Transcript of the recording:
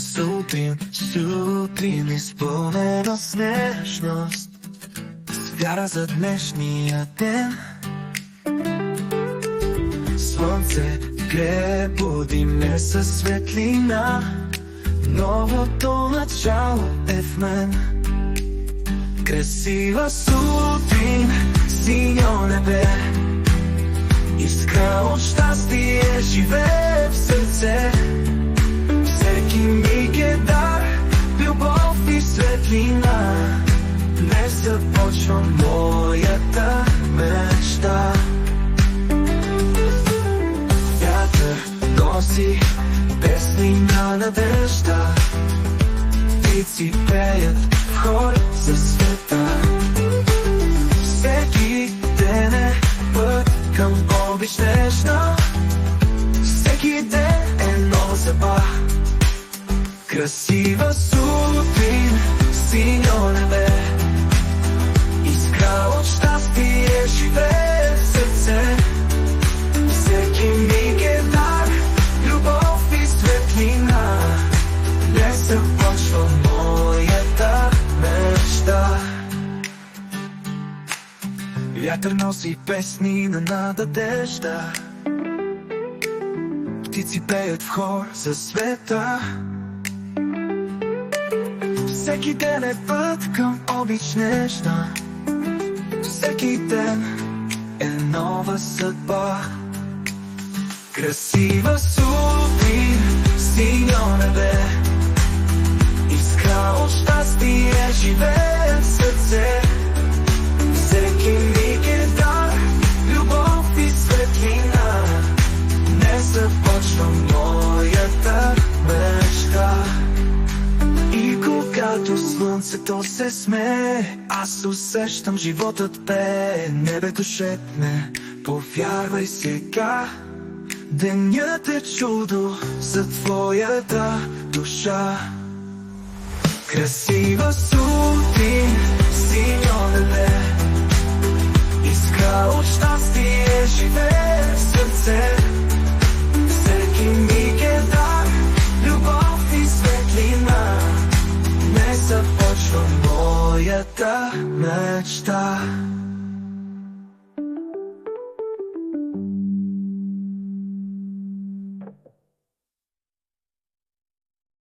Сутрин изпълнена с нежност, с вяра за днешния ден. Слънце грее, буди ме със светлина. Новото начало е в мен. Красива сутрин, синьо небе, искра от щастие живее в сърце. Всеки миг е дар, любов и светлина. Днес започва моята мечта. Вятър носи песни на надежда, птици пеят в хор за света. Всеки ден е път към обич нежна, всеки ден е нова съдба. Красива сутрин, синьо небе, искра от щастие живее в сърце. Всеки миг е дар, любов и светлина. Днес започва моята мечта. Вятър носи песни на надежда, птици пеят в хор за света. Всеки ден е път към обич нежна, всеки ден е нова съдба. Красива сутрин, синьо небе, искра от щастие живее в сърце. Всеки миг е дар, любов и светлина. Днес започва моята мечта. И когато слънцето се смее, аз усещам животът пее. Небето шепне, повярвай сега. Денят е чудо за твоята душа. Красива сутрин, синьо небе, искра от щастие живее в сърце. Всеки миг е дар, любов и светлина. Днес започва моята мечта.